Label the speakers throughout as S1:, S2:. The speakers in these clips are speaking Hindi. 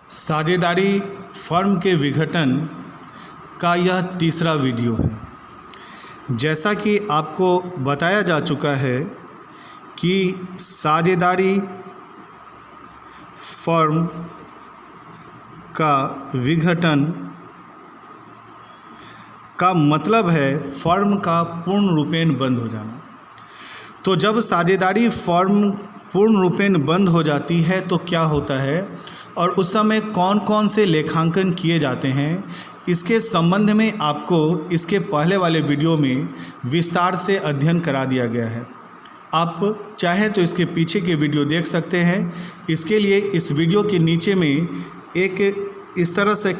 S1: साझेदारी फर्म के विघटन का यह तीसरा वीडियो है। जैसा कि आपको बताया जा चुका है कि साझेदारी फर्म का विघटन का मतलब है फर्म का पूर्ण रूपेण बंद हो जाना। तो जब साझेदारी फर्म पूर्ण रूपेण बंद हो जाती है तो क्या होता है और उस समय कौन कौन से लेखांकन किए जाते हैं, इसके संबंध में आपको इसके पहले वाले वीडियो में विस्तार से अध्ययन करा दिया गया है। आप चाहे तो इसके पीछे के वीडियो देख सकते हैं। इसके लिए इस वीडियो के नीचे में एक इस तरह से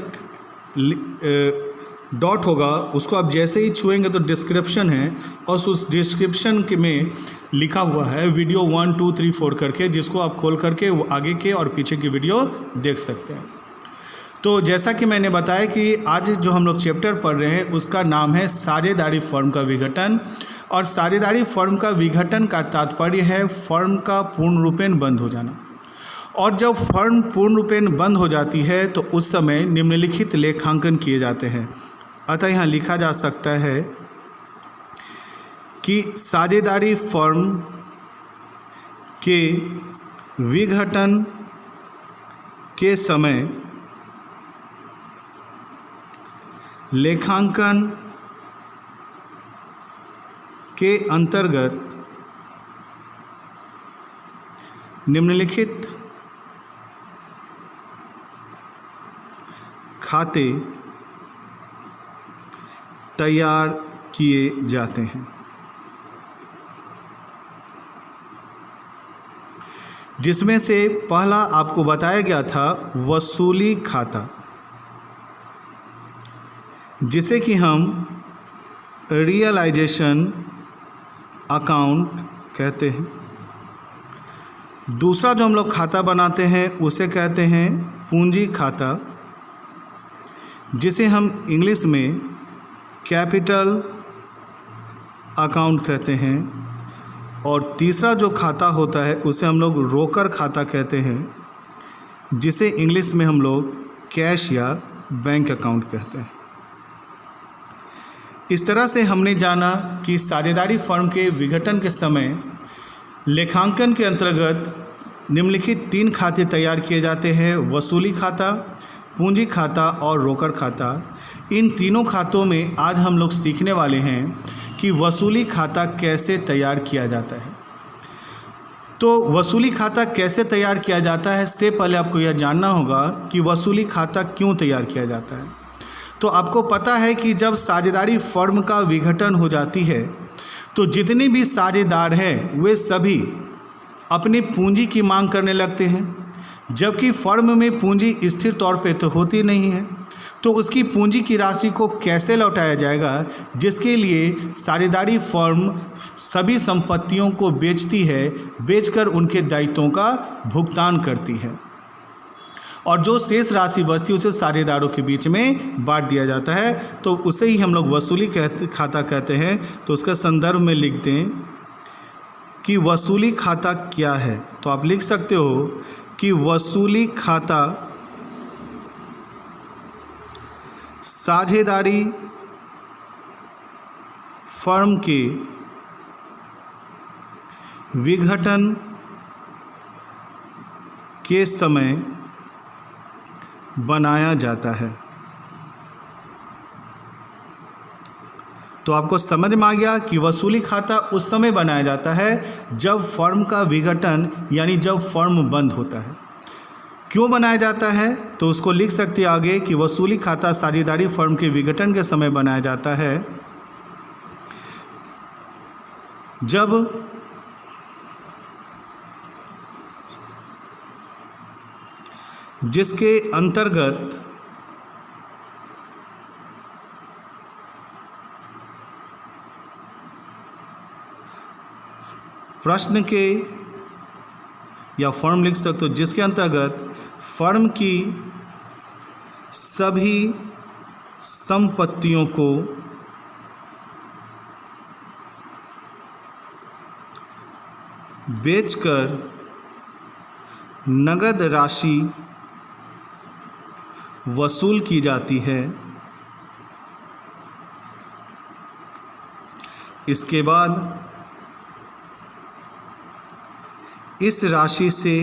S1: डॉट होगा, उसको आप जैसे ही छुएंगे तो डिस्क्रिप्शन है और उस डिस्क्रिप्शन के में लिखा हुआ है वीडियो 1, 2, 3, 4 करके, जिसको आप खोल करके वो आगे के और पीछे की वीडियो देख सकते हैं। तो जैसा कि मैंने बताया कि आज जो हम लोग चैप्टर पढ़ रहे हैं उसका नाम है साझेदारी फर्म का विघटन। और साझेदारी फर्म का विघटन का तात्पर्य है फर्म का पूर्ण रूपेण बंद हो जाना। और जब फर्म पूर्ण रूपेण बंद हो जाती है तो उस समय निम्नलिखित लेखांकन किए जाते हैं। अतः यहाँ लिखा जा सकता है कि साझेदारी फर्म के विघटन के समय लेखांकन के अंतर्गत निम्नलिखित खाते तैयार किए जाते हैं, जिसमें से पहला आपको बताया गया था वसूली खाता, जिसे कि हम रियलाइजेशन अकाउंट कहते हैं। दूसरा जो हम लोग खाता बनाते हैं उसे कहते हैं पूंजी खाता, जिसे हम इंग्लिश में कैपिटल अकाउंट कहते हैं। और तीसरा जो खाता होता है उसे हम लोग रोकड़ खाता कहते हैं, जिसे इंग्लिश में हम लोग कैश या बैंक अकाउंट कहते हैं। इस तरह से हमने जाना कि साझेदारी फर्म के विघटन के समय लेखांकन के अंतर्गत निम्नलिखित 3 खाते तैयार किए जाते हैं: वसूली खाता, पूंजी खाता और रोकड़ खाता। इन तीनों खातों में आज हम लोग सीखने वाले हैं कि वसूली खाता कैसे तैयार किया जाता है। तो वसूली खाता कैसे तैयार किया जाता है, इससे पहले आपको यह जानना होगा कि वसूली खाता क्यों तैयार किया जाता है। तो आपको पता है कि जब साझेदारी फर्म का विघटन हो जाती है तो जितने भी साझेदार हैं वे सभी अपनी पूंजी की मांग करने लगते हैं, जबकि फर्म में पूंजी स्थिर तौर पे तो होती नहीं है। तो उसकी पूंजी की राशि को कैसे लौटाया जाएगा, जिसके लिए साझेदारी फर्म सभी संपत्तियों को बेचती है, बेचकर उनके दायित्वों का भुगतान करती है और जो शेष राशि बचती है उसे साझेदारों के बीच में बांट दिया जाता है। तो उसे ही हम लोग वसूली खाता कहते हैं। तो उसका संदर्भ में लिख दें कि वसूली खाता क्या है। तो आप लिख सकते हो कि वसूली खाता साझेदारी फर्म के विघटन के समय बनाया जाता है। तो आपको समझ में आ गया कि वसूली खाता उस समय बनाया जाता है जब फर्म का विघटन यानी जब फर्म बंद होता है। क्यों बनाया जाता है, तो उसको लिख सकते हैं आगे कि वसूली खाता साझेदारी फर्म के विघटन के समय बनाया जाता है जब जिसके अंतर्गत प्रश्न के या फर्म लिख सकते हो, जिसके अंतर्गत फर्म की सभी संपत्तियों को बेचकर नगद राशि वसूल की जाती है। इसके बाद इस राशि से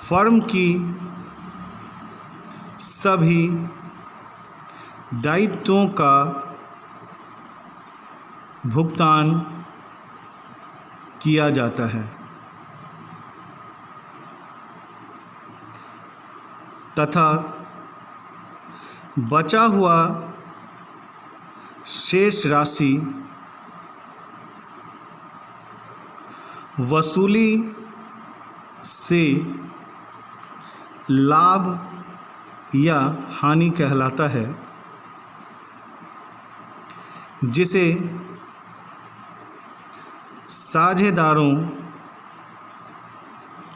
S1: फर्म की सभी दायित्वों का भुगतान किया जाता है तथा बचा हुआ शेष राशि वसूली से लाभ या हानि कहलाता है, जिसे साझेदारों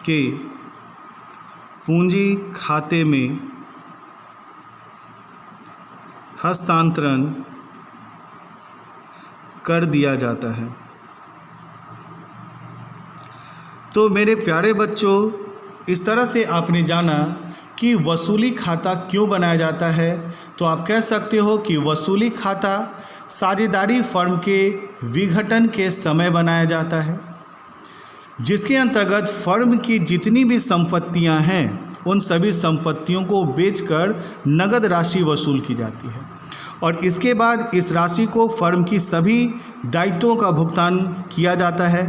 S1: के पूंजी खाते में हस्तांतरण कर दिया जाता है। तो मेरे प्यारे बच्चों, इस तरह से आपने जाना कि वसूली खाता क्यों बनाया जाता है। तो आप कह सकते हो कि वसूली खाता साझेदारी फर्म के विघटन के समय बनाया जाता है, जिसके अंतर्गत फर्म की जितनी भी संपत्तियां हैं उन सभी संपत्तियों को बेचकर नगद राशि वसूल की जाती है और इसके बाद इस राशि को फर्म की सभी दायित्वों का भुगतान किया जाता है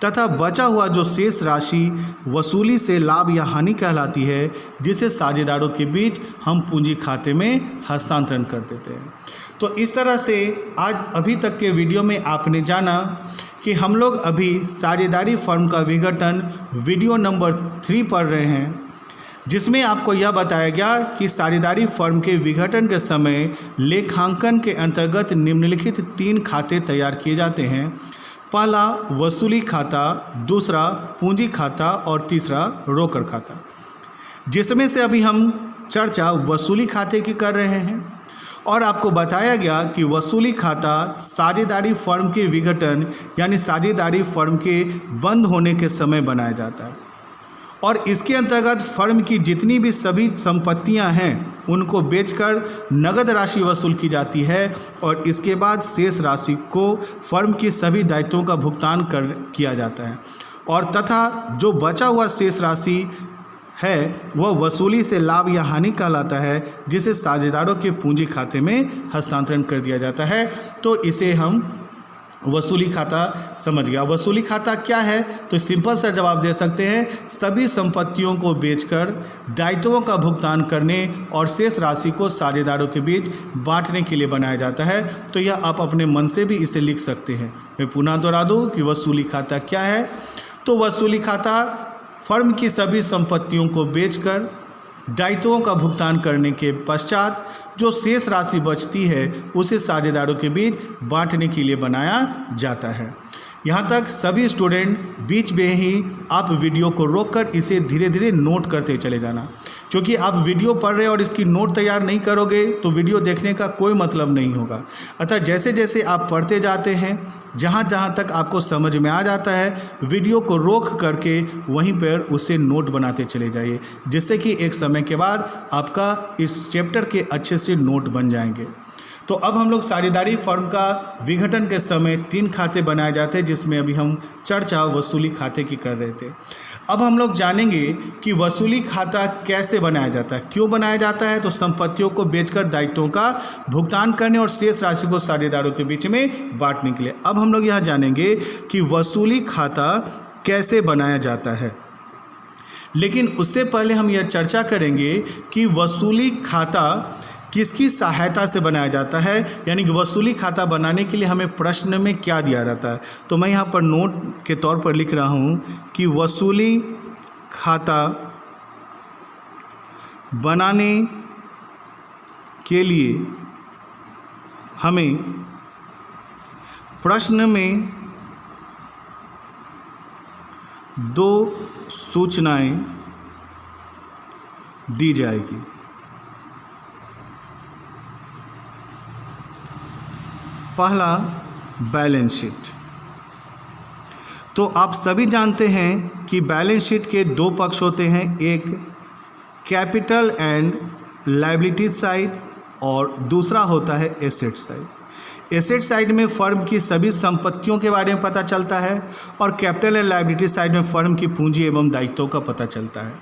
S1: तथा बचा हुआ जो शेष राशि वसूली से लाभ या हानि कहलाती है, जिसे साझेदारों के बीच हम पूंजी खाते में हस्तांतरण कर देते हैं। तो इस तरह से आज अभी तक के वीडियो में आपने जाना कि हम लोग अभी साझेदारी फर्म का विघटन वीडियो नंबर 3 पढ़ रहे हैं, जिसमें आपको यह बताया गया कि साझेदारी फर्म के विघटन के समय लेखांकन के अंतर्गत निम्नलिखित 3 खाते तैयार किए जाते हैं। पहला वसूली खाता, दूसरा पूंजी खाता और तीसरा रोकड़ खाता, जिसमें से अभी हम चर्चा वसूली खाते की कर रहे हैं। और आपको बताया गया कि वसूली खाता साझेदारी फर्म के विघटन यानी साझेदारी फर्म के बंद होने के समय बनाया जाता है और इसके अंतर्गत फर्म की जितनी भी सभी संपत्तियां हैं उनको बेचकर नगद राशि वसूल की जाती है और इसके बाद शेष राशि को फर्म की सभी दायित्वों का भुगतान किया जाता है और तथा जो बचा हुआ शेष राशि है वह वसूली से लाभ या हानि कहलाता है, जिसे साझेदारों के पूंजी खाते में हस्तांतरण कर दिया जाता है। तो इसे हम वसूली खाता समझ गया। वसूली खाता क्या है? तो सिंपल सा जवाब दे सकते हैं, सभी संपत्तियों को बेचकर दायित्वों का भुगतान करने और शेष राशि को साझेदारों के बीच बांटने के लिए बनाया जाता है। तो यह आप अपने मन से भी इसे लिख सकते हैं। मैं पुनः दोहरा दूं कि वसूली खाता क्या है। तो वसूली खाता फर्म की सभी संपत्तियों को बेचकर दायित्वों का भुगतान करने के पश्चात जो शेष राशि बचती है उसे साझेदारों के बीच बांटने के लिए बनाया जाता है। यहाँ तक सभी स्टूडेंट बीच में ही आप वीडियो को रोककर इसे धीरे धीरे नोट करते चले जाना, क्योंकि आप वीडियो पढ़ रहे और इसकी नोट तैयार नहीं करोगे तो वीडियो देखने का कोई मतलब नहीं होगा। अतः जैसे जैसे आप पढ़ते जाते हैं, जहाँ जहाँ तक आपको समझ में आ जाता है, वीडियो को रोक करके वहीं पर उसे नोट बनाते चले जाइए, जिससे कि एक समय के बाद आपका इस चैप्टर के अच्छे से नोट बन जाएंगे। तो अब हम लोग साझेदारी फर्म का विघटन के समय 3 खाते बनाए जाते हैं, जिसमें अभी हम चर्चा वसूली खाते की कर रहे थे। अब हम लोग जानेंगे कि वसूली खाता कैसे बनाया जाता है, क्यों बनाया जाता है। तो संपत्तियों को बेचकर दायित्वों का भुगतान करने और शेष राशि को साझेदारों के बीच में बांटने के लिए। अब हम लोग यहाँ जानेंगे कि वसूली खाता कैसे बनाया जाता है, लेकिन उससे पहले हम यह चर्चा करेंगे कि वसूली खाता किसकी सहायता से बनाया जाता है, यानी कि वसूली खाता बनाने के लिए हमें प्रश्न में क्या दिया रहता है। तो मैं यहाँ पर नोट के तौर पर लिख रहा हूँ कि वसूली खाता बनाने के लिए हमें प्रश्न में 2 सूचनाएं दी जाएगी। पहला बैलेंस शीट। तो आप सभी जानते हैं कि बैलेंस शीट के 2 पक्ष होते हैं, एक कैपिटल एंड लायबिलिटी साइड और दूसरा होता है एसेट साइड। एसेट साइड में फर्म की सभी संपत्तियों के बारे में पता चलता है और कैपिटल एंड लायबिलिटी साइड में फर्म की पूंजी एवं दायित्वों का पता चलता है।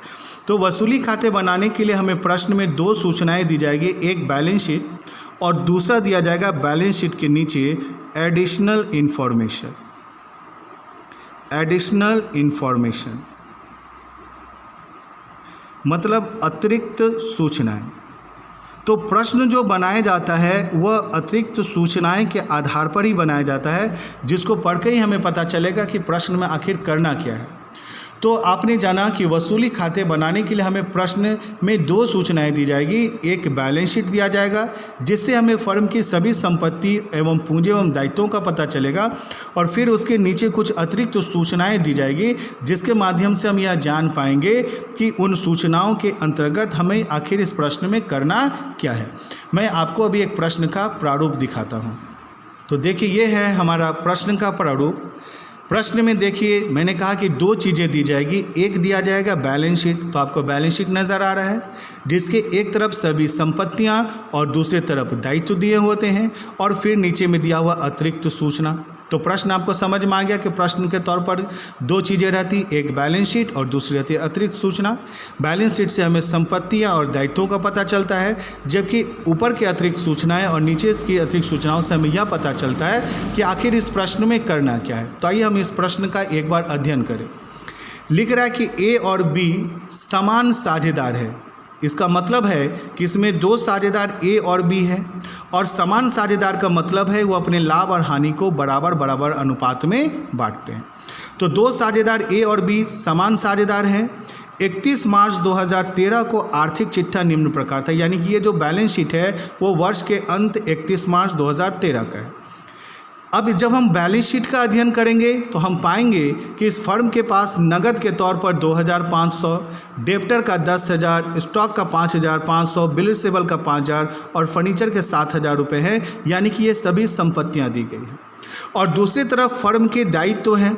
S1: तो वसूली खाते बनाने के लिए हमें प्रश्न में दो सूचनाएं दी जाएगी, एक बैलेंस शीट और दूसरा दिया जाएगा बैलेंस शीट के नीचे एडिशनल इंफॉर्मेशन। एडिशनल इंफॉर्मेशन मतलब अतिरिक्त सूचनाएं। तो प्रश्न जो बनाया जाता है वह अतिरिक्त सूचनाएं के आधार पर ही बनाया जाता है, जिसको पढ़ के ही हमें पता चलेगा कि प्रश्न में आखिर करना क्या है। तो आपने जाना कि वसूली खाते बनाने के लिए हमें प्रश्न में दो सूचनाएं दी जाएगी, एक बैलेंस शीट दिया जाएगा जिससे हमें फर्म की सभी संपत्ति एवं पूंजी एवं दायित्वों का पता चलेगा, और फिर उसके नीचे कुछ अतिरिक्त सूचनाएं दी जाएगी जिसके माध्यम से हम यह जान पाएंगे कि उन सूचनाओं के अंतर्गत हमें आखिर इस प्रश्न में करना क्या है। मैं आपको अभी एक प्रश्न का प्रारूप दिखाता हूँ। तो देखिए, ये है हमारा प्रश्न का प्रारूप। प्रश्न में देखिए, मैंने कहा कि दो चीज़ें दी जाएगी, एक दिया जाएगा बैलेंस शीट, तो आपको बैलेंस शीट नज़र आ रहा है जिसके एक तरफ सभी संपत्तियां और दूसरे तरफ दायित्व दिए होते हैं, और फिर नीचे में दिया हुआ अतिरिक्त सूचना। तो प्रश्न आपको समझ में आ गया कि प्रश्न के तौर पर दो चीज़ें रहती, एक बैलेंस शीट और दूसरी रहती है अतिरिक्त सूचना। बैलेंस शीट से हमें संपत्तियां और दायित्वों का पता चलता है, जबकि ऊपर की अतिरिक्त सूचनाएं और नीचे की अतिरिक्त सूचनाओं से हमें यह पता चलता है कि आखिर इस प्रश्न में करना क्या है। तो आइए हम इस प्रश्न का एक बार अध्ययन करें। लिख रहा है कि ए और बी समान साझेदार है। इसका मतलब है कि इसमें दो साझेदार ए और बी हैं, और समान साझेदार का मतलब है वो अपने लाभ और हानि को बराबर बराबर अनुपात में बांटते हैं। तो दो साझेदार ए और बी समान साझेदार हैं। 31 मार्च 2013 को आर्थिक चिट्ठा निम्न प्रकार था, यानी कि ये जो बैलेंस शीट है वो वर्ष के अंत 31 मार्च 2013 का है। अब जब हम बैलेंस शीट का अध्ययन करेंगे तो हम पाएंगे कि इस फर्म के पास नगद के तौर पर 2,500, डेप्टर का 10,000, स्टॉक का 5,500, बिल रिसीवेबल का 5,000 और फर्नीचर के 7,000 रुपये हैं, यानी कि ये सभी संपत्तियां दी गई हैं। और दूसरी तरफ फर्म के दायित्व हैं,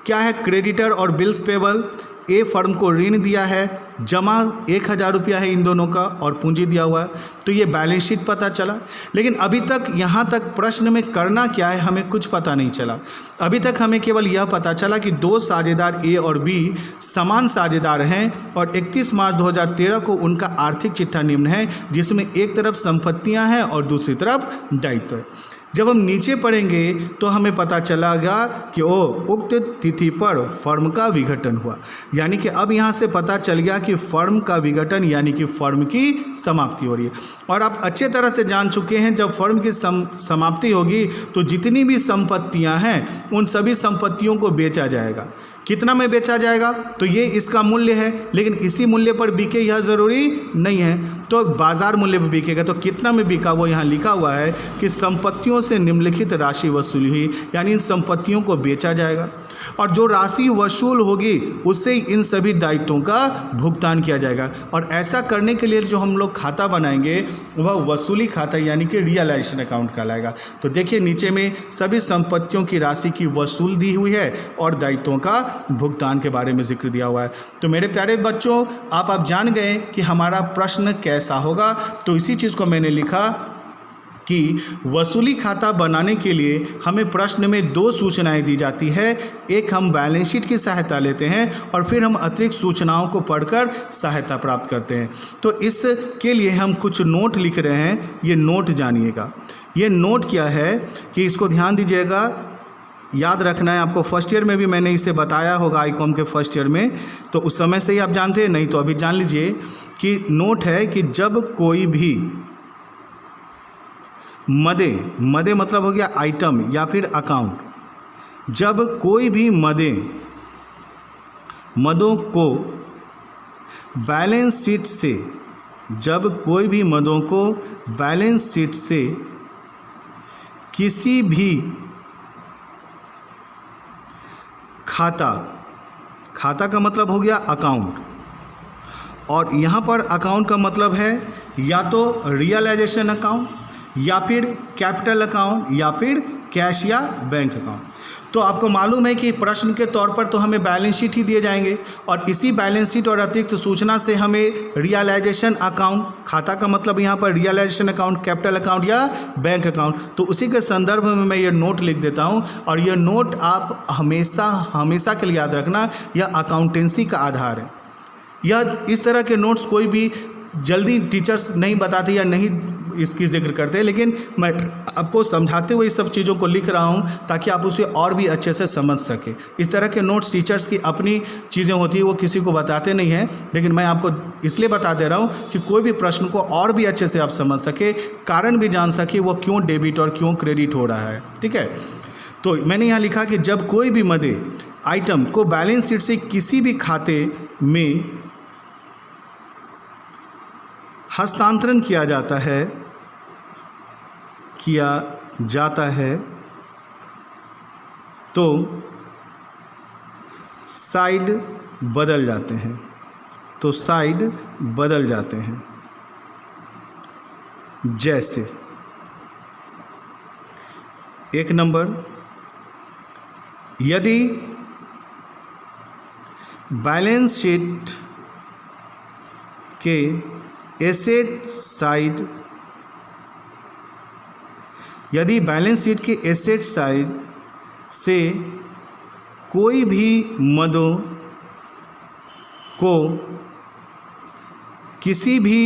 S1: क्या है, क्रेडिटर और बिल्स पेबल। ए फर्म को ऋण दिया है, जमा 1,000 रुपया है इन दोनों का, और पूंजी दिया हुआ है। तो ये बैलेंस शीट पता चला, लेकिन अभी तक यहाँ तक प्रश्न में करना क्या है हमें कुछ पता नहीं चला। अभी तक हमें केवल यह पता चला कि दो साझेदार ए और बी समान साझेदार हैं, और 31 मार्च 2013 को उनका आर्थिक चिट्ठा निम्न है, जिसमें एक तरफ संपत्तियाँ हैं और दूसरी तरफ दायित्व है। जब हम नीचे पढ़ेंगे तो हमें पता चलेगा कि उक्त तिथि पर फर्म का विघटन हुआ, यानी कि अब यहाँ से पता चल गया कि फर्म का विघटन यानी कि फर्म की समाप्ति हो रही है। और आप अच्छे तरह से जान चुके हैं जब फर्म की समाप्ति होगी तो जितनी भी संपत्तियाँ हैं उन सभी संपत्तियों को बेचा जाएगा। कितना में बेचा जाएगा, तो ये इसका मूल्य है, लेकिन इसी मूल्य पर बिके यह ज़रूरी नहीं है, तो बाज़ार मूल्य पर बिकेगा। तो कितना में बिका वो यहाँ लिखा हुआ है कि संपत्तियों से निम्नलिखित राशि वसूली हुई, यानी इन संपत्तियों को बेचा जाएगा, और जो राशि वसूल होगी उससे इन सभी दायित्वों का भुगतान किया जाएगा। और ऐसा करने के लिए जो हम लोग खाता बनाएंगे वह वसूली खाता यानी कि रियलाइजेशन अकाउंट कहलाएगा। तो देखिए, नीचे में सभी संपत्तियों की राशि की वसूल दी हुई है और दायित्वों का भुगतान के बारे में जिक्र दिया हुआ है। तो मेरे प्यारे बच्चों, आप जान गए कि हमारा प्रश्न कैसा होगा। तो इसी चीज़ को मैंने लिखा कि वसूली खाता बनाने के लिए हमें प्रश्न में दो सूचनाएं दी जाती है, एक हम बैलेंस शीट की सहायता लेते हैं और फिर हम अतिरिक्त सूचनाओं को पढ़कर सहायता प्राप्त करते हैं। तो इसके लिए हम कुछ नोट लिख रहे हैं, ये नोट जानिएगा। ये नोट क्या है कि इसको ध्यान दीजिएगा, याद रखना है आपको। फर्स्ट ईयर में भी मैंने इसे बताया होगा, आईकॉम के फर्स्ट ईयर में, तो उस समय से ही आप जानते हैं, नहीं तो अभी जान लीजिए कि नोट है कि जब कोई भी मदे मतलब हो गया आइटम या फिर अकाउंट, जब कोई भी मदों को बैलेंस शीट से, जब कोई भी मदों को बैलेंस शीट से किसी भी खाता का मतलब हो गया अकाउंट, और यहाँ पर अकाउंट का मतलब है या तो रियलाइजेशन अकाउंट या फिर कैपिटल अकाउंट या फिर कैश या बैंक अकाउंट। तो आपको मालूम है कि प्रश्न के तौर पर तो हमें बैलेंस शीट ही दिए जाएंगे और इसी बैलेंस शीट और अतिरिक्त सूचना से हमें रियलाइजेशन अकाउंट, खाता का मतलब यहाँ पर रियलाइजेशन अकाउंट, कैपिटल अकाउंट या बैंक अकाउंट, तो उसी के संदर्भ में मैं ये नोट लिख देता हूँ। और ये नोट आप हमेशा के लिए याद रखना, यह अकाउंटेंसी का आधार है। यह इस तरह के नोट्स कोई भी जल्दी टीचर्स नहीं बताते या नहीं इसकी जिक्र करते, लेकिन मैं आपको समझाते हुए इस सब चीज़ों को लिख रहा हूँ ताकि आप उसे और भी अच्छे से समझ सके। इस तरह के नोट्स टीचर्स की अपनी चीज़ें होती है, वो किसी को बताते नहीं हैं, लेकिन मैं आपको इसलिए बता दे रहा हूँ कि कोई भी प्रश्न को और भी अच्छे से आप समझ सके, कारण भी जान सके वो क्यों डेबिट और क्यों क्रेडिट हो रहा है। ठीक है, तो मैंने यहाँ लिखा कि जब कोई भी मदे आइटम को बैलेंस शीट से किसी भी खाते में हस्तांतरण किया जाता है तो साइड बदल जाते हैं। जैसे 1 नंबर, यदि बैलेंस शीट के एसेट साइड से कोई भी मदों को किसी भी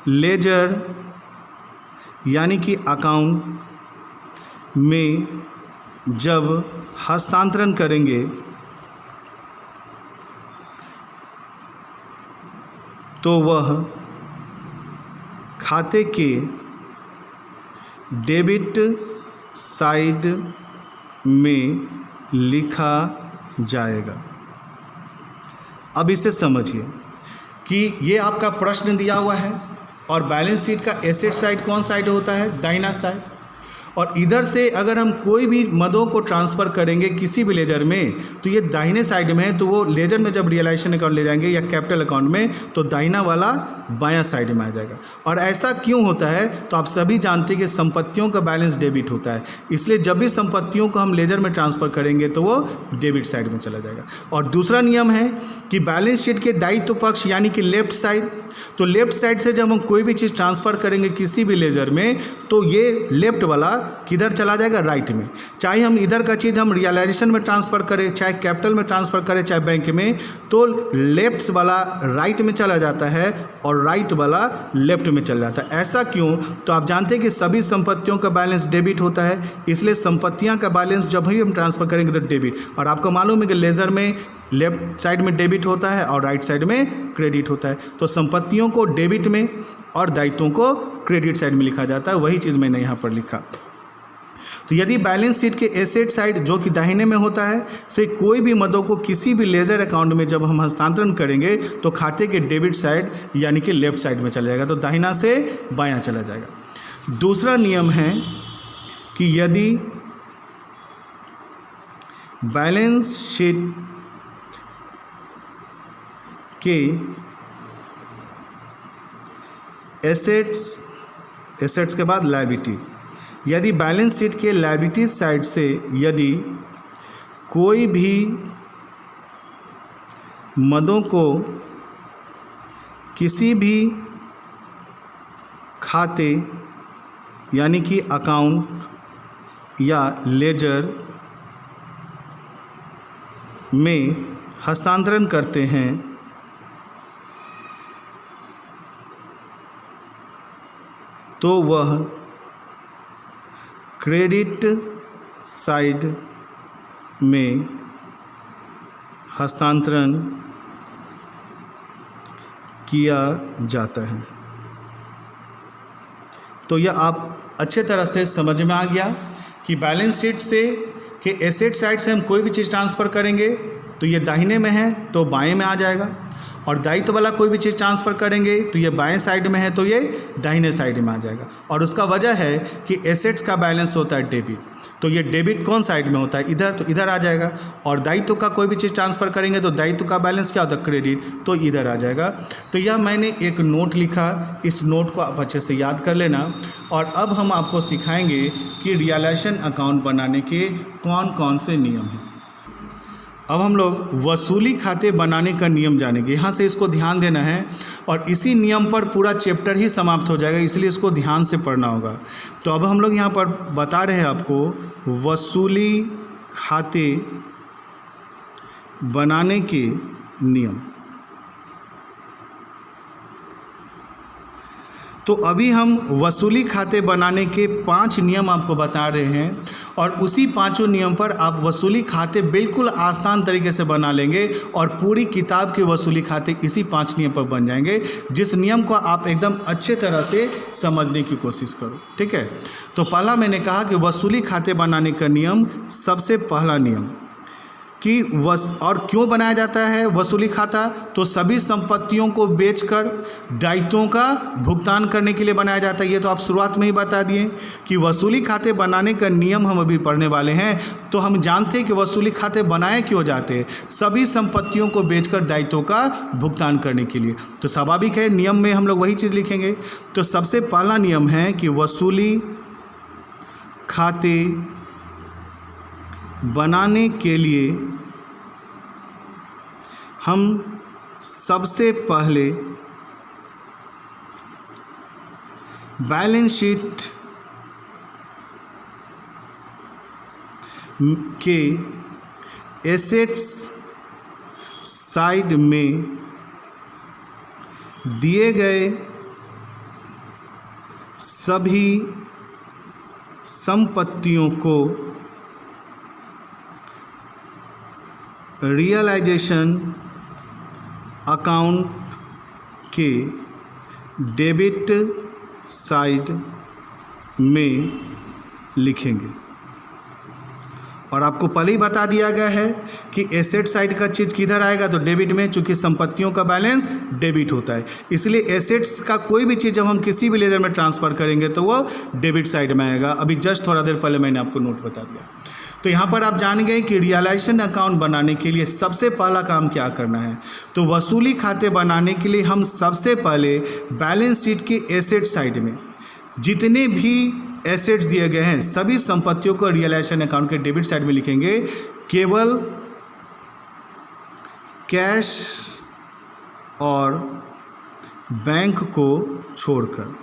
S1: लेजर यानी कि अकाउंट में जब हस्तांतरण करेंगे तो वह खाते के डेबिट साइड में लिखा जाएगा। अब इसे समझिए कि ये आपका प्रश्न दिया हुआ है और बैलेंस शीट का एसेट साइड कौन साइड होता है? दाहिना साइड। और इधर से अगर हम कोई भी मदों को ट्रांसफ़र करेंगे किसी भी लेजर में तो ये दाहिने साइड में है, तो वो लेजर में जब रियलाइजेशन अकाउंट ले जाएंगे या कैपिटल अकाउंट में तो दाहिना वाला बायां साइड में आ जाएगा। और ऐसा क्यों होता है? तो आप सभी जानते हैं कि संपत्तियों का बैलेंस डेबिट होता है, इसलिए जब भी संपत्तियों को हम लेजर में ट्रांसफ़र करेंगे तो वो डेबिट साइड में चला जाएगा। और दूसरा नियम है कि बैलेंस शीट के दायित्व पक्ष यानी कि लेफ्ट साइड, तो लेफ्ट साइड से जब हम कोई भी चीज़ ट्रांसफ़र करेंगे किसी भी लेजर में तो ये लेफ्ट वाला किधर चला जाएगा? राइट में। चाहे हम इधर का चीज़ हम रियलाइजेशन में ट्रांसफ़र करें, चाहे कैपिटल में ट्रांसफ़र करें, चाहे बैंक में, तो लेफ्ट वाला राइट में चला जाता है और राइट वाला लेफ्ट में चला जाता है। ऐसा क्यों? तो आप जानते हैं कि सभी संपत्तियों का बैलेंस डेबिट होता है, इसलिए संपत्तियां का बैलेंस जब भी हम ट्रांसफ़र करेंगे तो डेबिट। और आपको मालूम है कि लेजर में लेफ्ट साइड में डेबिट होता है और राइट साइड में क्रेडिट होता है, तो संपत्तियों को डेबिट में और दायित्वों को क्रेडिट साइड में लिखा जाता है। वही चीज़ मैंने यहाँ पर लिखा। तो यदि बैलेंस शीट के एसेट साइड जो कि दाहिने में होता है से कोई भी मदों को किसी भी लेजर अकाउंट में जब हम हस्तांतरण करेंगे तो खाते के डेबिट साइड यानी कि लेफ्ट साइड में चला जाएगा, तो दाहिना से बायां चला जाएगा। दूसरा नियम है कि यदि बैलेंस शीट के एसेट्स के बाद लायबिलिटी, यदि बैलेंस शीट के लायबिलिटी साइड से यदि कोई भी मदों को किसी भी खाते यानी कि अकाउंट या लेजर में हस्तांतरण करते हैं तो वह क्रेडिट साइड में हस्तांतरण किया जाता है। तो यह आप अच्छे तरह से समझ में आ गया कि बैलेंस शीट से के एसेट साइड से हम कोई भी चीज़ ट्रांसफ़र करेंगे तो ये दाहिने में है तो बाएं में आ जाएगा, और दायित्व वाला कोई भी चीज़ ट्रांसफ़र करेंगे तो ये बाएं साइड में है तो ये दाहिने साइड में आ जाएगा। और उसका वजह है कि एसेट्स का बैलेंस होता है डेबिट तो ये डेबिट कौन साइड में होता है, इधर, तो इधर आ जाएगा। और दायित्व का कोई भी चीज़ ट्रांसफ़र करेंगे तो दायित्व का बैलेंस क्या होता है, क्रेडिट, तो इधर आ जाएगा। तो यह मैंने एक नोट लिखा, इस नोट को आप अच्छे से याद कर लेना। और अब हम आपको सिखाएंगे कि रियलाइजेशन अकाउंट बनाने के कौन कौन से नियम हैं। अब हम लोग वसूली खाते बनाने का नियम जानेंगे। यहाँ से इसको ध्यान देना है और इसी नियम पर पूरा चैप्टर ही समाप्त हो जाएगा, इसलिए इसको ध्यान से पढ़ना होगा। तो अब हम लोग यहाँ पर बता रहे हैं आपको वसूली खाते बनाने के नियम। तो अभी हम वसूली खाते बनाने के 5 नियम आपको बता रहे हैं और उसी 5 नियम पर आप वसूली खाते बिल्कुल आसान तरीके से बना लेंगे और पूरी किताब के वसूली खाते इसी 5 नियम पर बन जाएंगे, जिस नियम को आप एकदम अच्छे तरह से समझने की कोशिश करो। ठीक है, तो पहला मैंने कहा कि वसूली खाते बनाने का नियम, सबसे पहला नियम कि और क्यों बनाया जाता है वसूली खाता, तो सभी संपत्तियों को बेचकर दायित्वों का भुगतान करने के लिए बनाया जाता है। ये तो आप शुरुआत में ही बता दिए कि वसूली खाते बनाने का नियम हम अभी पढ़ने वाले हैं। तो हम जानते हैं कि वसूली खाते बनाए क्यों जाते हैं, सभी संपत्तियों को बेचकर दायित्वों का भुगतान करने के लिए। तो स्वाभाविक है नियम में हम लोग वही चीज़ लिखेंगे। तो सबसे पहला नियम है कि वसूली खाते बनाने के लिए हम सबसे पहले बैलेंस शीट के एसेट्स साइड में दिए गए सभी संपत्तियों को रियलाइजेशन अकाउंट के डेबिट साइड में लिखेंगे। और आपको पहले ही बता दिया गया है कि एसेट साइड का चीज़ किधर आएगा, तो डेबिट में, चूंकि संपत्तियों का बैलेंस डेबिट होता है, इसलिए एसेट्स का कोई भी चीज़ जब हम किसी भी लेजर में ट्रांसफ़र करेंगे तो वो डेबिट साइड में आएगा। अभी जस्ट थोड़ा देर पहले मैंने आपको नोट बता दिया। तो यहाँ पर आप जान गए कि रियलाइजेशन अकाउंट बनाने के लिए सबसे पहला काम क्या करना है। तो वसूली खाते बनाने के लिए हम सबसे पहले बैलेंस शीट की एसेट साइड में जितने भी एसेट्स दिए गए हैं सभी संपत्तियों को रियलाइजेशन अकाउंट के डेबिट साइड में लिखेंगे, केवल कैश और बैंक को छोड़कर।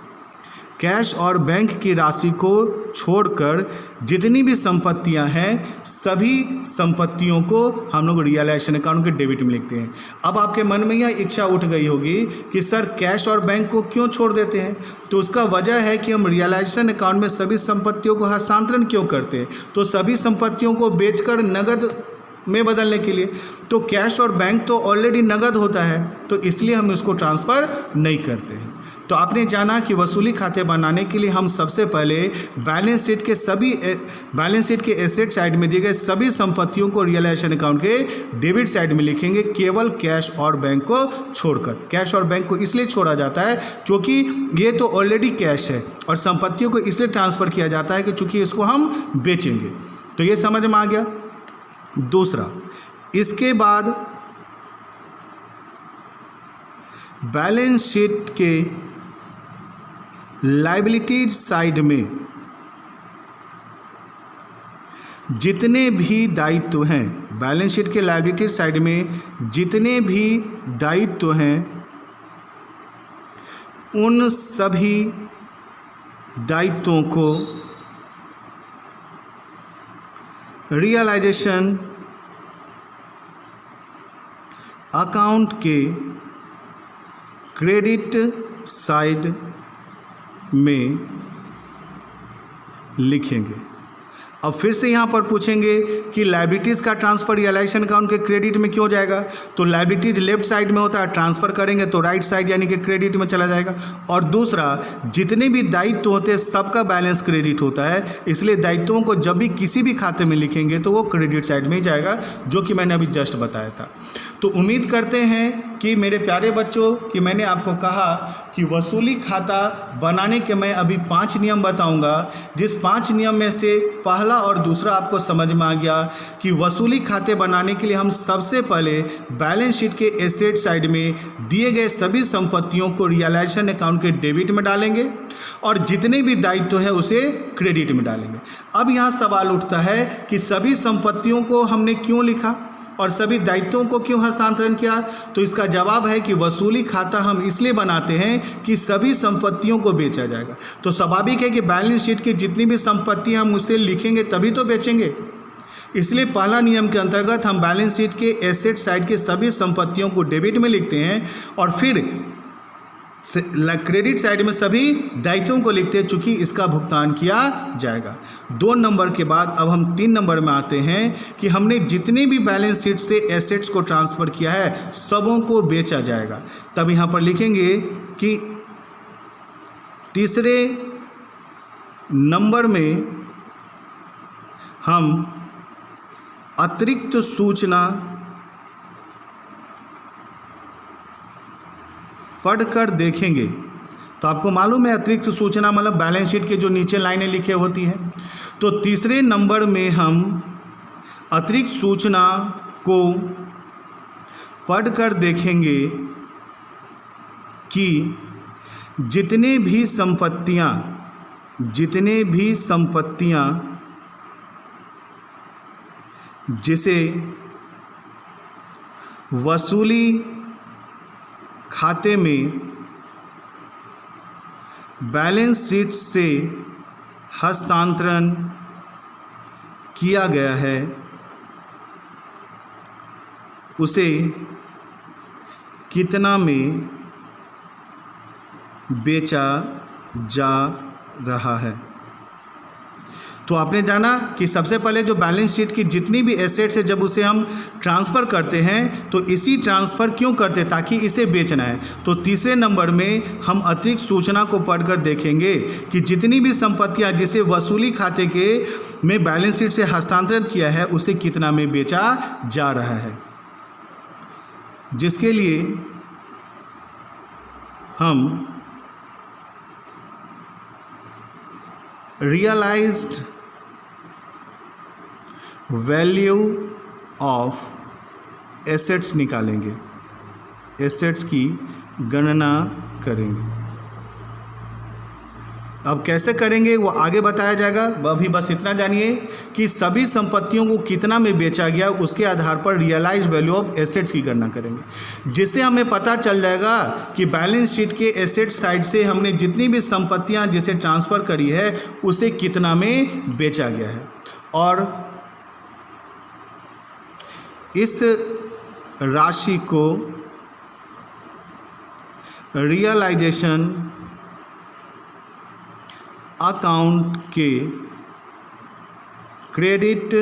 S1: कैश और बैंक की राशि को छोड़कर जितनी भी संपत्तियां हैं सभी संपत्तियों को हम लोग रियलाइजेशन अकाउंट के डेबिट में लिखते हैं। अब आपके मन में यह इच्छा उठ गई होगी कि सर कैश और बैंक को क्यों छोड़ देते हैं, तो उसका वजह है कि हम रियलाइजेशन अकाउंट में सभी संपत्तियों को हस्तांतरण क्यों करते हैं, तो सभी संपत्तियों को बेचकर नगद में बदलने के लिए। तो कैश और बैंक तो ऑलरेडी नगद होता है, तो इसलिए हम इसको ट्रांसफ़र नहीं करते हैं। तो आपने जाना कि वसूली खाते बनाने के लिए हम सबसे पहले बैलेंस शीट के एसेट साइड में दिए गए सभी संपत्तियों को रियलाइजेशन अकाउंट के डेबिट साइड में लिखेंगे, केवल कैश और बैंक को छोड़कर। कैश और बैंक को इसलिए छोड़ा जाता है क्योंकि ये तो ऑलरेडी कैश है और संपत्तियों को इसलिए ट्रांसफ़र किया जाता है कि चूँकि इसको हम बेचेंगे। तो ये समझ में आ गया। दूसरा, इसके बाद बैलेंस शीट के लायबिलिटीज साइड में जितने भी दायित्व हैं, बैलेंस शीट के लायबिलिटीज साइड में जितने भी दायित्व हैं उन सभी दायित्वों को रियलाइजेशन अकाउंट के क्रेडिट साइड में लिखेंगे। अब फिर से यहाँ पर पूछेंगे कि लायबिलिटीज़ का ट्रांसफ़र रियलाइजेशन अकाउंट के क्रेडिट में क्यों जाएगा, तो लायबिलिटीज़ लेफ्ट साइड में होता है, ट्रांसफ़र करेंगे तो राइट साइड यानी कि क्रेडिट में चला जाएगा। और दूसरा, जितने भी दायित्व होते हैं सबका बैलेंस क्रेडिट होता है, इसलिए दायित्वों को जब भी किसी भी खाते में लिखेंगे तो वो क्रेडिट साइड में ही जाएगा, जो कि मैंने अभी जस्ट बताया था। तो उम्मीद करते हैं कि मेरे प्यारे बच्चों कि मैंने आपको कहा कि वसूली खाता बनाने के मैं अभी 5 नियम बताऊंगा, जिस 5 नियम में से पहला और दूसरा आपको समझ में आ गया कि वसूली खाते बनाने के लिए हम सबसे पहले बैलेंस शीट के एसेट साइड में दिए गए सभी संपत्तियों को रियलाइजेशन अकाउंट के डेबिट में डालेंगे और जितने भी दायित्व है उसे क्रेडिट में डालेंगे। अब यहाँ सवाल उठता है कि सभी संपत्तियों को हमने क्यों लिखा और सभी दायित्वों को क्यों हस्तांतरण किया? तो इसका जवाब है कि वसूली खाता हम इसलिए बनाते हैं कि सभी संपत्तियों को बेचा जाएगा। तो स्वाभाविक है कि बैलेंस शीट की जितनी भी संपत्ति हम उसे लिखेंगे तभी तो बेचेंगे। इसलिए पहला नियम के अंतर्गत हम बैलेंस शीट के एसेट साइड के सभी संपत्तियों को डेबिट में लिखते हैं और फिर क्रेडिट साइड में सभी दायित्वों को लिखते हैं, चूंकि इसका भुगतान किया जाएगा। 2 नंबर के बाद अब हम 3 नंबर में आते हैं कि हमने जितने भी बैलेंस शीट से एसेट्स को ट्रांसफ़र किया है सबों को बेचा जाएगा। तब यहाँ पर लिखेंगे कि तीसरे नंबर में हम अतिरिक्त सूचना पढ़कर देखेंगे। तो आपको मालूम है अतिरिक्त सूचना मतलब बैलेंस शीट के जो नीचे लाइनें लिखे होती हैं। तो तीसरे नंबर में हम अतिरिक्त सूचना को पढ़कर देखेंगे कि जितने भी संपत्तियां जिसे वसूली खाते में बैलेंस शीट से हस्तांतरण किया गया है उसे कितना में बेचा जा रहा है। तो आपने जाना कि सबसे पहले जो बैलेंस शीट की जितनी भी एसेट्स है जब उसे हम ट्रांसफ़र करते हैं तो इसी ट्रांसफ़र क्यों करते हैं? ताकि इसे बेचना है। तो तीसरे नंबर में हम अतिरिक्त सूचना को पढ़कर देखेंगे कि जितनी भी संपत्तियां जिसे वसूली खाते के में बैलेंस शीट से हस्तांतरण किया है उसे कितना में बेचा जा रहा है, जिसके लिए हम रियलाइज्ड वैल्यू ऑफ एसेट्स निकालेंगे, एसेट्स की गणना करेंगे। अब कैसे करेंगे वो आगे बताया जाएगा। अभी बस इतना जानिए कि सभी संपत्तियों को कितना में बेचा गया उसके आधार पर रियलाइज्ड वैल्यू ऑफ एसेट्स की गणना करेंगे, जिससे हमें पता चल जाएगा कि बैलेंस शीट के एसेट साइड से हमने जितनी भी संपत्तियां जिसे ट्रांसफ़र करी है उसे कितना में बेचा गया है। और इस राशि को रियलाइजेशन अकाउंट के क्रेडिट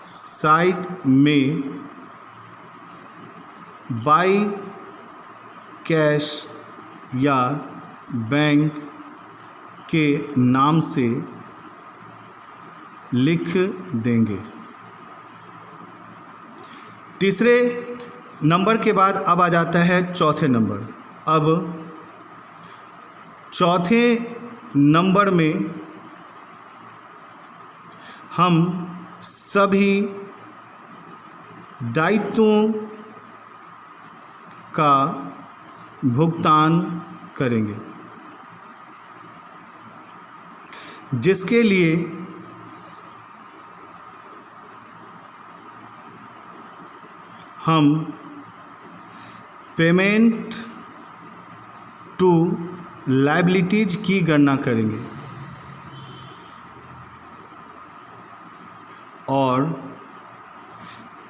S1: साइड में बाय कैश या बैंक के नाम से लिख देंगे। तीसरे नंबर के बाद अब आ जाता है चौथे नंबर। अब चौथे नंबर में हम सभी दायित्वों का भुगतान करेंगे, जिसके लिए हम पेमेंट टू लायबिलिटीज की गणना करेंगे और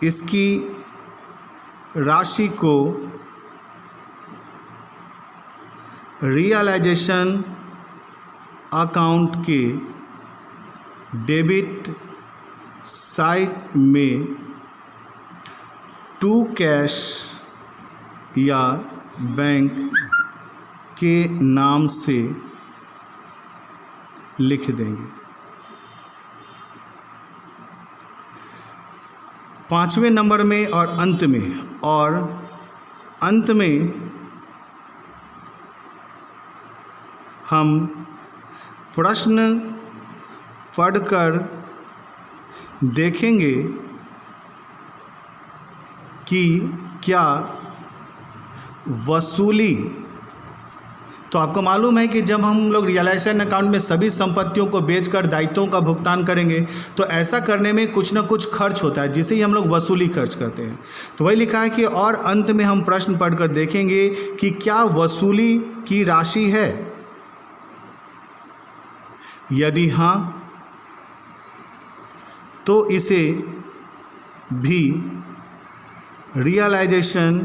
S1: इसकी राशि को रियलाइजेशन अकाउंट के डेबिट साइड में टू कैश या बैंक के नाम से लिख देंगे। पांचवें नंबर में और अंत में और अंत में हम प्रश्न पढ़कर देखेंगे कि क्या वसूली, तो आपको मालूम है कि जब हम लोग रियलाइजेशन अकाउंट में सभी संपत्तियों को बेचकर दायित्वों का भुगतान करेंगे तो ऐसा करने में कुछ ना कुछ खर्च होता है जिसे ही हम लोग वसूली खर्च करते हैं। तो वही लिखा है कि और अंत में हम प्रश्न पढ़कर देखेंगे कि क्या वसूली की राशि है, यदि हाँ तो इसे भी रियलाइजेशन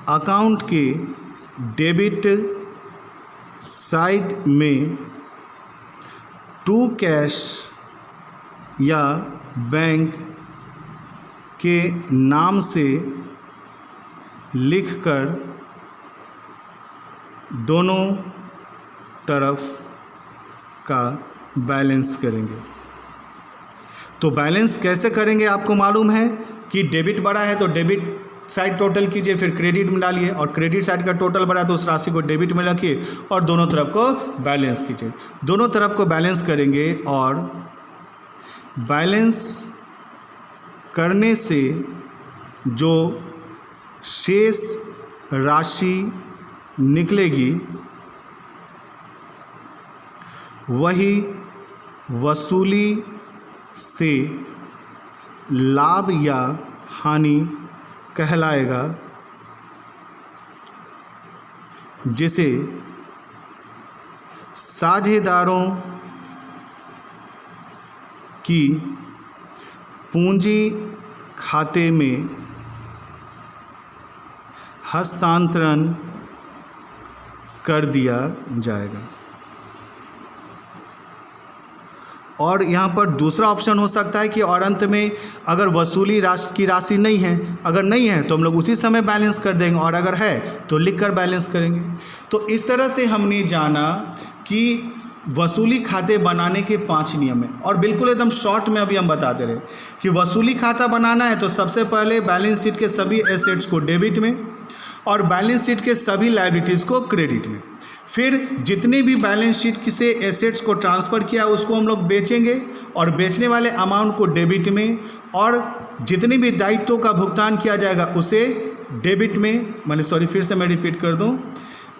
S1: अकाउंट के डेबिट साइड में टू कैश या बैंक के नाम से लिखकर दोनों तरफ का बैलेंस करेंगे। तो बैलेंस कैसे करेंगे, आपको मालूम है कि डेबिट बड़ा है तो डेबिट साइड टोटल कीजिए, फिर क्रेडिट में डालिए, और क्रेडिट साइड का टोटल बढ़ा तो उस राशि को डेबिट में रखिए और दोनों तरफ को बैलेंस कीजिए। दोनों तरफ को बैलेंस करेंगे और बैलेंस करने से जो शेष राशि निकलेगी वही वसूली से लाभ या हानि कहलाएगा, जिसे साझेदारों की पूंजी खाते में हस्तांतरण कर दिया जाएगा। और यहाँ पर दूसरा ऑप्शन हो सकता है कि और अंत में अगर वसूली की राशि नहीं है, अगर नहीं है तो हम लोग उसी समय बैलेंस कर देंगे, और अगर है तो लिखकर बैलेंस करेंगे। तो इस तरह से हमने जाना कि वसूली खाते बनाने के 5 नियम हैं, और बिल्कुल एकदम शॉर्ट में अभी हम बताते रहे कि वसूली खाता बनाना है तो सबसे पहले बैलेंस शीट के सभी एसेट्स को डेबिट में और बैलेंस शीट के सभी लायबिलिटीज़ को क्रेडिट में, फिर जितने भी बैलेंस शीट से एसेट्स को ट्रांसफ़र किया उसको हम लोग बेचेंगे और बेचने वाले अमाउंट को डेबिट में, और जितने भी दायित्वों का भुगतान किया जाएगा उसे डेबिट में। फिर से मैं रिपीट कर दूं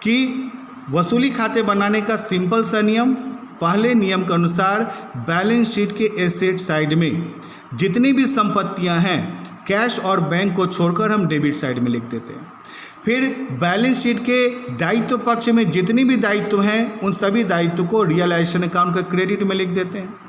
S1: कि वसूली खाते बनाने का सिंपल सा नियम, पहले नियम के अनुसार बैलेंस शीट के एसेट साइड में जितनी भी संपत्तियां हैं कैश और बैंक को छोड़कर हम डेबिट साइड में लिख देते हैं। फिर बैलेंस शीट के दायित्व पक्ष में जितनी भी दायित्व हैं उन सभी दायित्व को रियलाइजेशन अकाउंट के क्रेडिट में लिख देते हैं।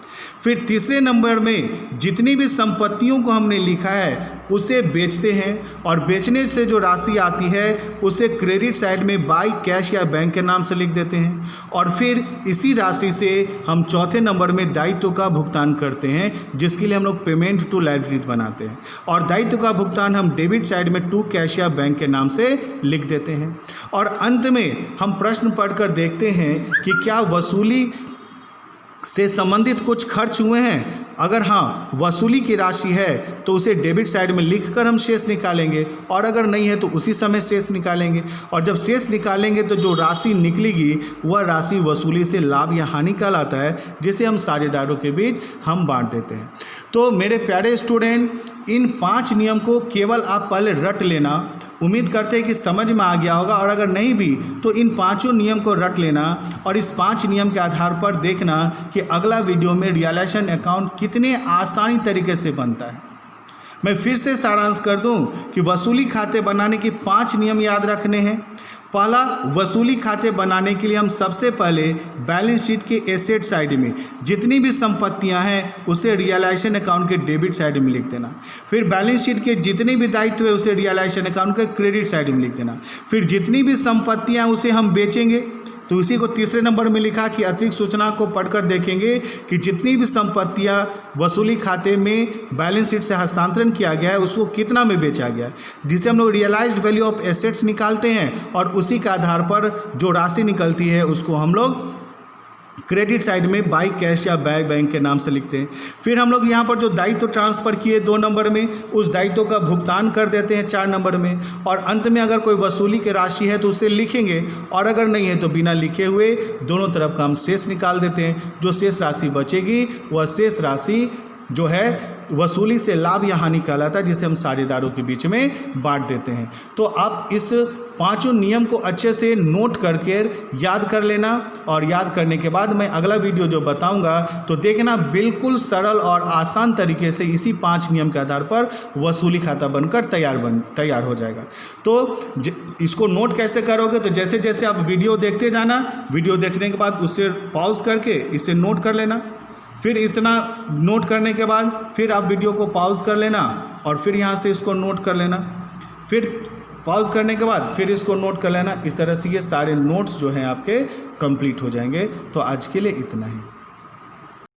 S1: फिर तीसरे नंबर में जितनी भी संपत्तियों को हमने लिखा है उसे बेचते हैं और बेचने से जो राशि आती है उसे क्रेडिट साइड में बाय कैश या बैंक के नाम से लिख देते हैं, और फिर इसी राशि से हम चौथे नंबर में दायित्व का भुगतान करते हैं जिसके लिए हम लोग पेमेंट टू लायबिलिटी बनाते हैं, और दायित्व का भुगतान हम डेबिट साइड में टू कैश या बैंक के नाम से लिख देते हैं। और अंत में हम प्रश्न पढ़कर देखते हैं कि क्या वसूली से संबंधित कुछ खर्च हुए हैं। अगर हाँ वसूली की राशि है तो उसे डेबिट साइड में लिखकर हम शेष निकालेंगे, और अगर नहीं है तो उसी समय शेष निकालेंगे, और जब शेष निकालेंगे तो जो राशि निकलेगी वह राशि वसूली से लाभ या हानि कहलाता है, जिसे हम साझेदारों के बीच हम बांट देते हैं। तो मेरे प्यारे स्टूडेंट, इन 5 नियम को केवल आप पहले रट लेना। उम्मीद करते हैं कि समझ में आ गया होगा, और अगर नहीं भी तो इन 5 नियम को रट लेना और इस 5 नियम के आधार पर देखना कि अगला वीडियो में रियलाइजेशन अकाउंट कितने आसानी तरीके से बनता है। मैं फिर से सारांश कर दूं कि वसूली खाते बनाने के 5 नियम याद रखने हैं। पहला, वसूली खाते बनाने के लिए हम सबसे पहले बैलेंस शीट के एसेट साइड में जितनी भी संपत्तियां हैं उसे रियलाइजेशन अकाउंट के डेबिट साइड में लिख देना। फिर बैलेंस शीट के जितने भी दायित्व है उसे रियलाइजेशन अकाउंट के क्रेडिट साइड में लिख देना। फिर जितनी भी संपत्तियां उसे हम बेचेंगे तो इसी को तीसरे नंबर में लिखा कि अतिरिक्त सूचना को पढ़कर देखेंगे कि जितनी भी संपत्तियां वसूली खाते में बैलेंस शीट से हस्तांतरण किया गया है उसको कितना में बेचा गया है, जिसे हम लोग रियलाइज्ड वैल्यू ऑफ एसेट्स निकालते हैं, और उसी के आधार पर जो राशि निकलती है उसको हम लोग क्रेडिट साइड में बाई कैश या बाय बैंक के नाम से लिखते हैं। फिर हम लोग यहाँ पर जो दायित्व ट्रांसफ़र किए 2 नंबर में, उस दायित्व का भुगतान कर देते हैं 4 नंबर में, और अंत में अगर कोई वसूली की राशि है तो उसे लिखेंगे, और अगर नहीं है तो बिना लिखे हुए दोनों तरफ का हम शेष निकाल देते हैं। जो शेष राशि बचेगी वह शेष राशि जो है वसूली से लाभ या हानि कहलाता है, जिसे हम साझेदारों के बीच में बांट देते हैं। तो आप इस 5 नियम को अच्छे से नोट करके याद कर लेना, और याद करने के बाद मैं अगला वीडियो जो बताऊंगा तो देखना, बिल्कुल सरल और आसान तरीके से इसी 5 नियम के आधार पर वसूली खाता बनकर तैयार हो जाएगा। तो इसको नोट कैसे करोगे, तो जैसे जैसे आप वीडियो देखते जाना, वीडियो देखने के बाद उसे पॉज करके इसे नोट कर लेना, फिर इतना नोट करने के बाद फिर आप वीडियो को पॉज कर लेना, और फिर यहाँ से इसको नोट कर लेना, फिर पॉज करने के बाद फिर इसको नोट कर लेना। इस तरह से ये सारे नोट्स जो हैं आपके कंप्लीट हो जाएंगे। तो आज के लिए इतना ही।